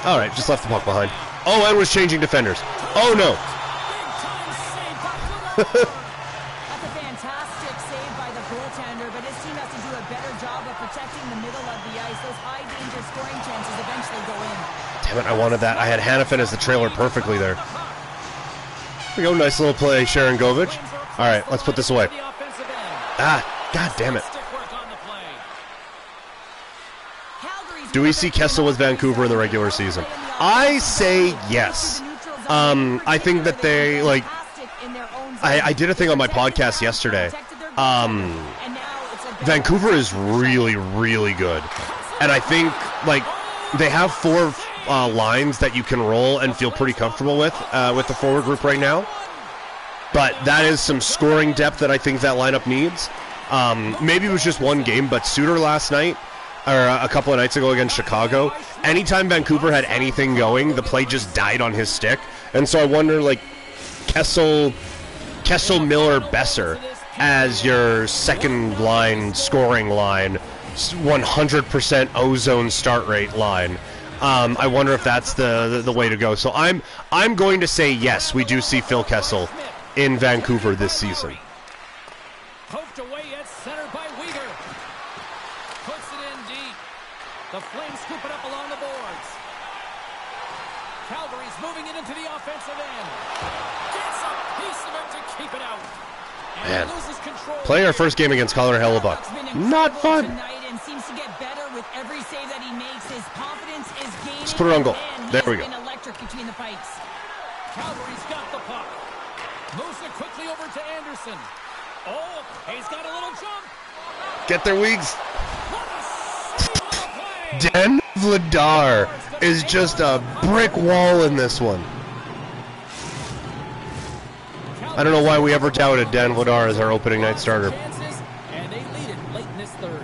All right, just left the puck behind. Oh, and was changing defenders. Oh no. That's a fantastic save by the goaltender, but his team has to do a better job of protecting the middle of the ice. Those high-danger scoring chances eventually go in. Damn it, I wanted that. I had Hannafin as the trailer perfectly there. There we go, nice little play, Sharon Govich. All right, let's put this away. God damn it. Do we see Kessel with Vancouver in the regular season? I say yes. I think that they, like, I did a thing on my podcast yesterday. Vancouver is really, really good. And I think, like, they have 4 lines that you can roll and feel pretty comfortable with the forward group right now. But that is some scoring depth that I think that lineup needs. Maybe it was just one game, but Suter last night, or a couple of nights ago against Chicago, anytime Vancouver had anything going, the play just died on his stick. And so I wonder, like, Kessel, Miller, Besser as your second line scoring line, 100% ozone start rate line. I wonder if that's the way to go. So I'm going to say yes, we do see Phil Kessel in Vancouver this season. Poked away at center by Weegar. Puts it in deep. The Flames scoop it up along the boards. Calgary's moving it into the offensive end. Gets a piece of it to keep it out. Man, playing our first game against Colorado Hellebuck. Not fun. And seems to get better with every save that he makes. His confidence is gaining. Let's put it on goal. There we go. Electric between the pipes. Calgary's got the puck. Moves it quickly over to Anderson. Oh, he's got a little jump. Get their wigs. Dan Vladar is just a brick wall in this one. I don't know why we ever doubted Dan Vladar as our opening night starter. And they lead it late in this third.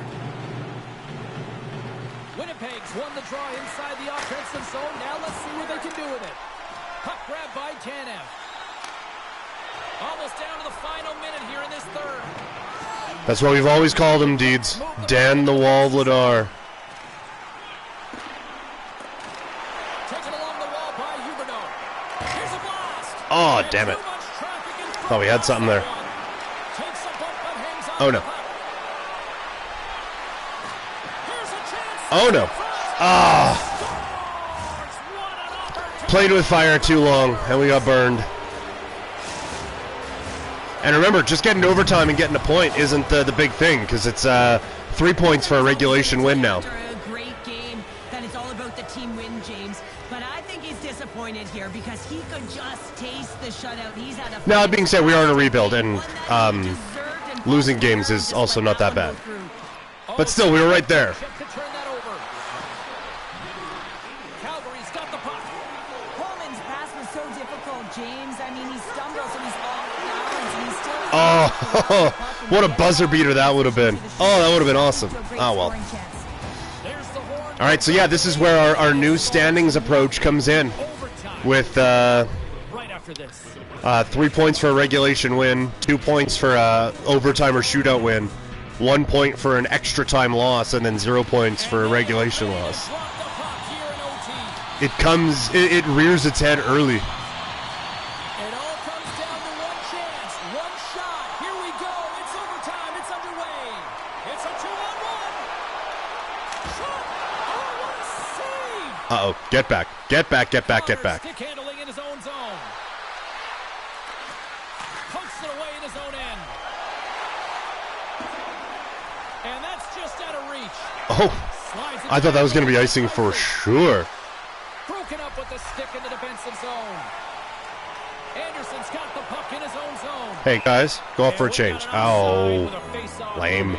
Winnipeg's won the draw inside the offensive zone. Now let's see what they can do with it. Puck grab by Tanev. Almost down to the final minute here in this third. That's what we've always called him, Deeds. Dan the Wall Vladar. Taken along the wall by Huberdeau. Here's a blast. Oh, damn it. Thought we had something there. Oh, no. Oh, no. Ah. Played with fire too long, and we got burned. And remember, just getting to overtime and getting a point isn't the big thing, because it's 3 points for a regulation win now. Great game, that it's all about the team win, James. But I think he's disappointed here because pass. He could just taste the shutout. He's had a Now, that being said, we are in a rebuild, and losing games is also not that bad. But still, we were right there. Calgary's got the puck. Coleman's pass was so difficult, James. I mean, he stumbles and he's off balance and he's still... Oh, what a buzzer beater that would have been. Oh, that would have been awesome. Oh, well. All right, so yeah, this is where our new standings approach comes in with 3 points for a regulation win, 2 points for a overtime or shootout win, 1 point for an extra time loss, and then 0 points for a regulation loss. It rears its head early. It all comes down to one chance, one shot. Here we go. It's overtime. It's underway. It's a 2-on-1. Shot. Oh, what a save. Uh-oh. Get back. Get back, get back, get back. Stick handling in his own zone. Pokes it away in his own end. And that's just out of reach. Oh, I thought that was going to be icing for sure. Broken up with the stick in the defensive zone. Anderson's got the puck in his own zone. Hey, guys, go out for a change. Oh, lame.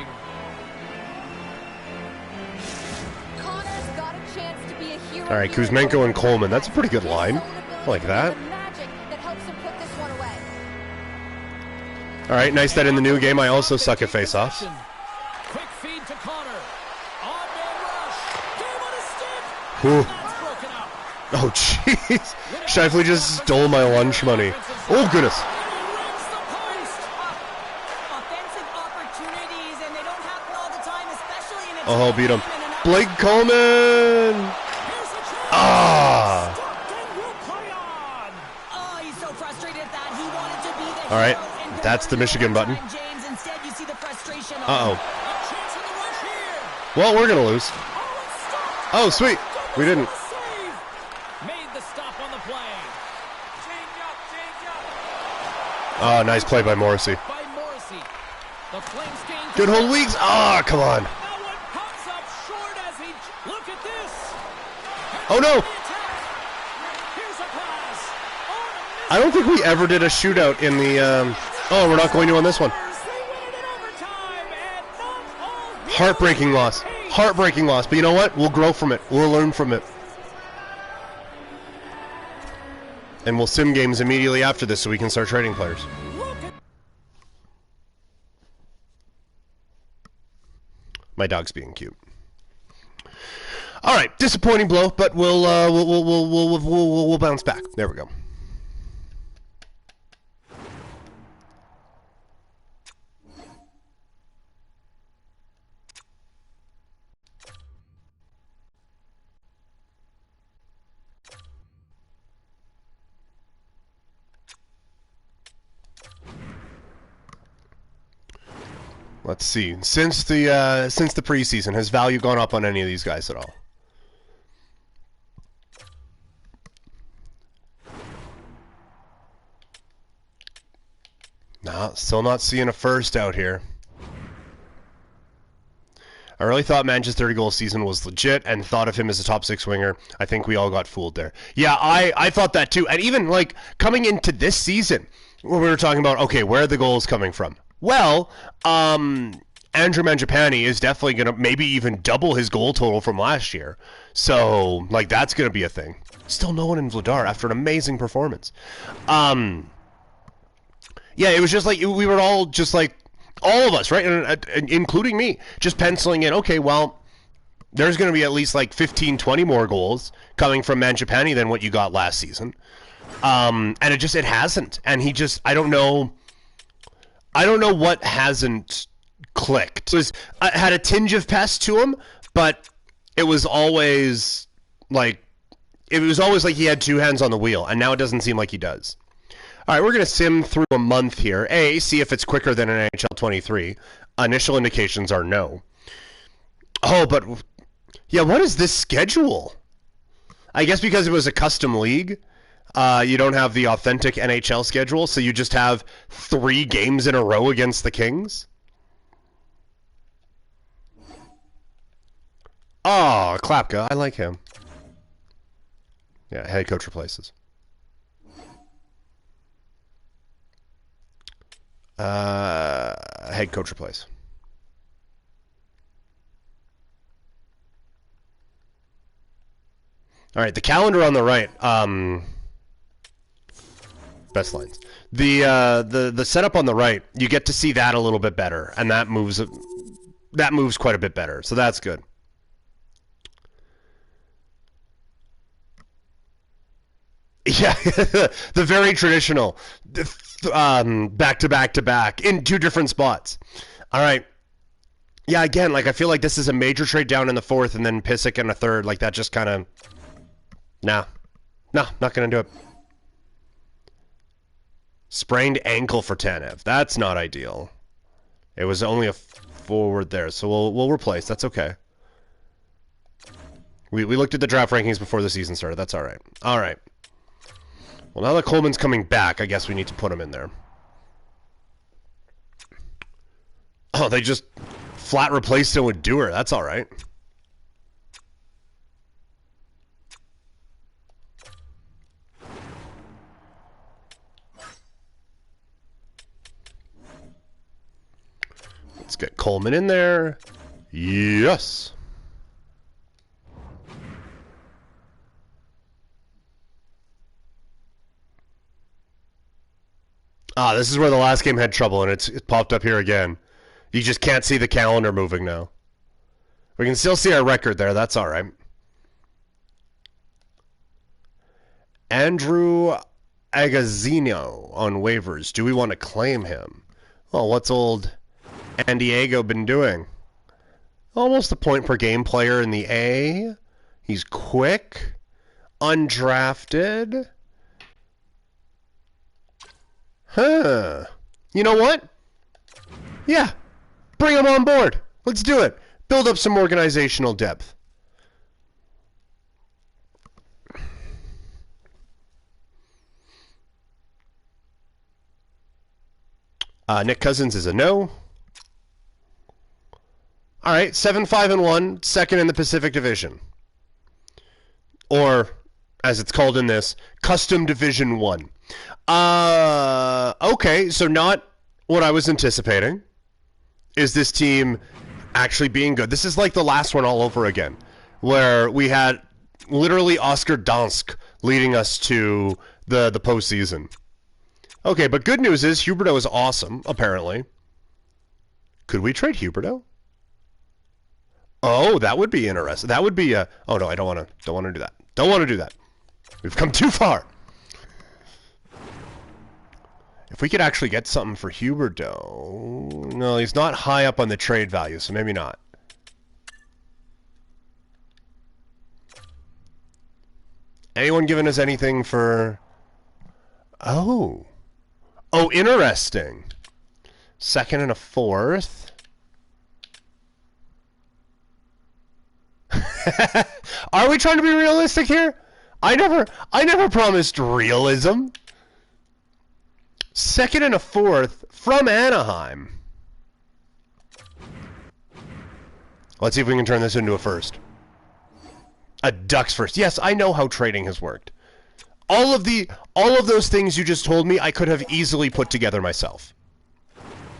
All right, Kuzmenko and Coleman. That's a pretty good line. I like that. All right, nice that in the new game I also suck at face-offs. Quick feed to Connor. Odd man rush. Game on his stick. Whew. That's broken up. Oh, jeez. Shifley just stole my lunch money. Oh, goodness. And he rings the post. Offensive opportunities, and they don't happen all the time, especially in a Oh, beat him. game and an Blake Coleman. Here's a chance. Ah. Stopped and will play on. Oh, he's so frustrated at that. He wanted to be the All right, hero and that's the convert Michigan button. overtime, James. Instead, you see the frustration on Uh-oh. A chance in the rush here. Well, we're going to lose. Oh, it's stopped. Oh, sweet. We didn't. Save. Made the stop on the play. Change up. Oh, nice play by Morrissey. By Morrissey. The Flames gain Good hold weeks. Ah, come on. That one comes up short as he... Look at this. Oh, no. Here's a pass. Oh, I don't think we ever did a shootout in the... Oh, we're not going to on this one. they win it in overtime, and not all... Heartbreaking loss. Heartbreaking loss. But you know what? We'll grow from it. We'll learn from it. And we'll sim games immediately after this so we can start trading players. My dog's being cute. All right, disappointing blow, but we'll bounce back. There we go. Let's see. Since the preseason, has value gone up on any of these guys at all? No, still not seeing a first out here. I really thought Manch's 30-goal season was legit and thought of him as a top 6 winger. I think we all got fooled there. Yeah, I thought that too. And even like coming into this season, when we were talking about, okay, where are the goals coming from? Well, Andrew Mangiapane is definitely going to maybe even double his goal total from last year. So, like, that's going to be a thing. Still no one in Vladar after an amazing performance. Yeah, it was just like, we were all just like, all of us, right, and including me, just penciling in, okay, well, there's going to be at least like 15, 20 more goals coming from Mangiapane than what you got last season. And it hasn't. And he just, I don't know what hasn't clicked. It had a tinge of pest to him, but it was always like he had two hands on the wheel, and now it doesn't seem like he does. All right, we're going to sim through a month here. See if it's quicker than an NHL 23. Initial indications are no. Oh, but yeah, what is this schedule? I guess because it was a custom league, you don't have the authentic NHL schedule, so you just have 3 games in a row against the Kings. Oh, Klapka, I like him. Yeah, head coach replaces. Head coach replace. All right, the calendar on the right. Best lines. The setup on the right, you get to see that a little bit better, and that moves quite a bit better. So that's good. Yeah, the very traditional, back to back to back in two different spots. All right. Yeah, again, like I feel like this is a major trade down in the fourth, and then Pissick in a third. Like that just kind of, no, not gonna do it. Sprained ankle for Tanev. That's not ideal. It was only a forward there, so we'll replace. That's okay. We looked at the draft rankings before the season started. That's all right. All right. Well, now that Coleman's coming back, I guess we need to put him in there. Oh, they just flat replaced him with Dewar. That's all right. Let's get Coleman in there. Yes. Ah, this is where the last game had trouble, and it popped up here again. You just can't see the calendar moving now. We can still see our record there. That's all right. Andrew Agazzino on waivers. Do we want to claim him? Well, what's old San Diego been doing? Almost a point per game player in the A. He's quick. Undrafted. Huh. You know what? Yeah. Bring him on board. Let's do it. Build up some organizational depth. Nick Cousins is a no. All right, 7-5-1, second in the Pacific Division. Or, as it's called in this, Custom Division 1. Okay, so not what I was anticipating. Is this team actually being good? This is like the last one all over again, where we had literally Oscar Dansk leading us to the postseason. Okay, but good news is Huberdeau is awesome, apparently. Could we trade Huberdeau? Oh, that would be interesting. That would be a... Oh, no, I don't want to do that. Don't want to do that. We've come too far. If we could actually get something for Huberdeau... No, he's not high up on the trade value, so maybe not. Anyone giving us anything for... Oh. Oh, interesting. Second and a fourth. Are we trying to be realistic here? I never promised realism. Second and a fourth from Anaheim. Let's see if we can turn this into a first. A Ducks first. Yes, I know how trading has worked. All of those things you just told me, I could have easily put together myself.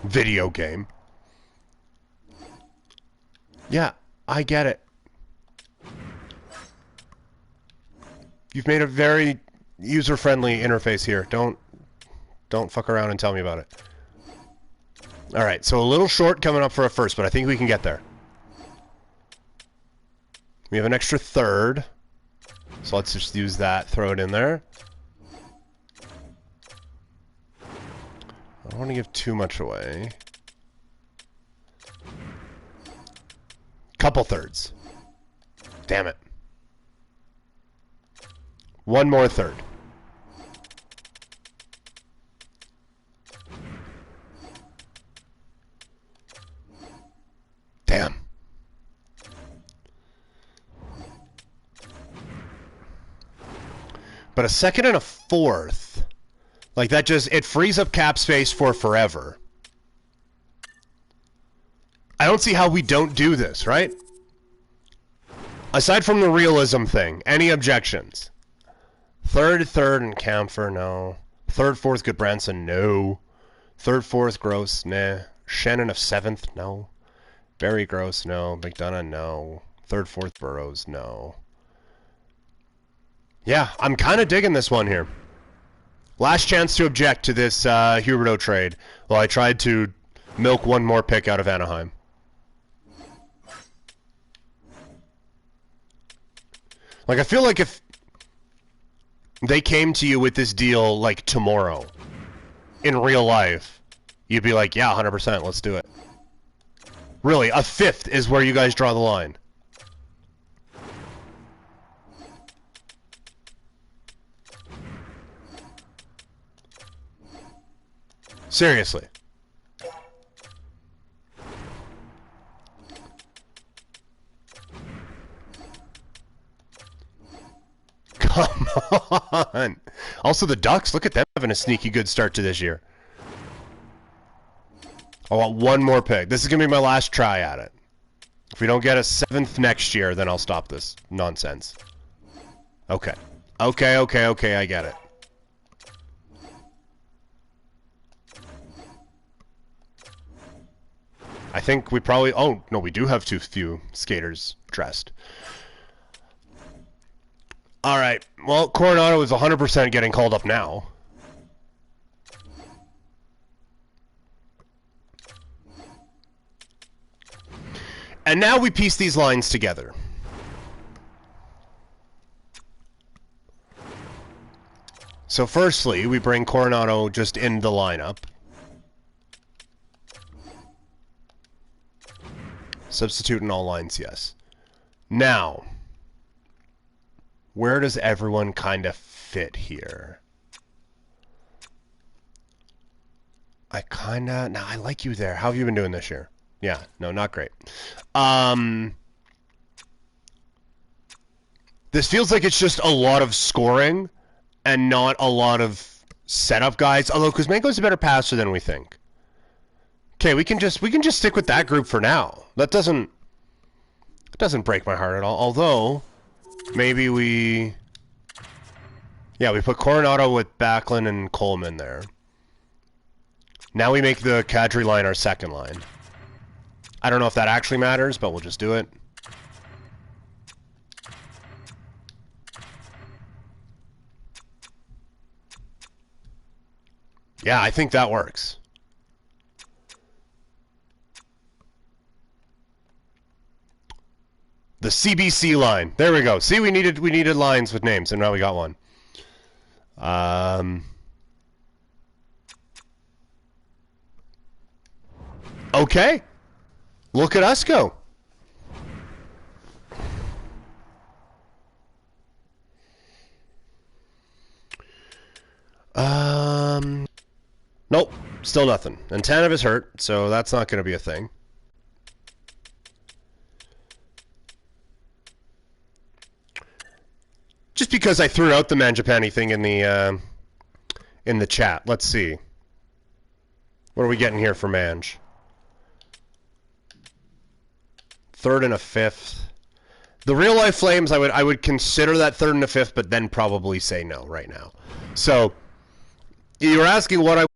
Video game. Yeah, I get it. You've made a very user-friendly interface here. Don't fuck around and tell me about it. All right, so a little short coming up for a first, but I think we can get there. We have an extra third. So let's just use that, throw it in there. I don't want to give too much away. Couple thirds. Damn it. One more third. Damn. But a second and a fourth, like that just, it frees up cap space for forever. I don't see how we don't do this, right? Aside from the realism thing, any objections? Third, and Camphor, no. Third, fourth, Goodbranson, no. Third, fourth, gross, nah. Shannon of 7th, no. Barry, gross, no. McDonough, no. Third, fourth, Burrows, no. Yeah, I'm kind of digging this one here. Last chance to object to this Huberdeau trade. Well, I tried to milk one more pick out of Anaheim. Like, I feel like if they came to you with this deal, like, tomorrow, in real life, you'd be like, yeah, 100%, let's do it. Really, a 5th is where you guys draw the line. Seriously. Come on. Also, the Ducks, look at them having a sneaky good start to this year. I want one more pick. This is going to be my last try at it. If we don't get a 7th next year, then I'll stop this nonsense. Okay. Okay, I get it. I think we probably... Oh, no, we do have too few skaters dressed. All right. Well, Coronado is 100% getting called up now. And now we piece these lines together. So firstly, we bring Coronado just in the lineup. Substitute in all lines, yes. Now, where does everyone kind of fit here? I like you there. How have you been doing this year? Yeah, no, not great. This feels like it's just a lot of scoring and not a lot of setup guys. Although Kuzmenko's a better passer than we think. Okay, we can just stick with that group for now. That doesn't break my heart at all. Although maybe we put Coronado with Backlund and Coleman there. Now we make the Kadri line our second line. I don't know if that actually matters, but we'll just do it. Yeah, I think that works. The CBC line. There we go. See, we needed lines with names, and now we got one. Okay. Look at us go. Nope. Still nothing. And Tanev is hurt, so that's not going to be a thing. Just because I threw out the Mangiapane thing in the chat. Let's see. What are we getting here for Mange? 3rd and a 5th. The real life Flames, I would consider that 3rd and a 5th, but then probably say no right now. So you were asking what I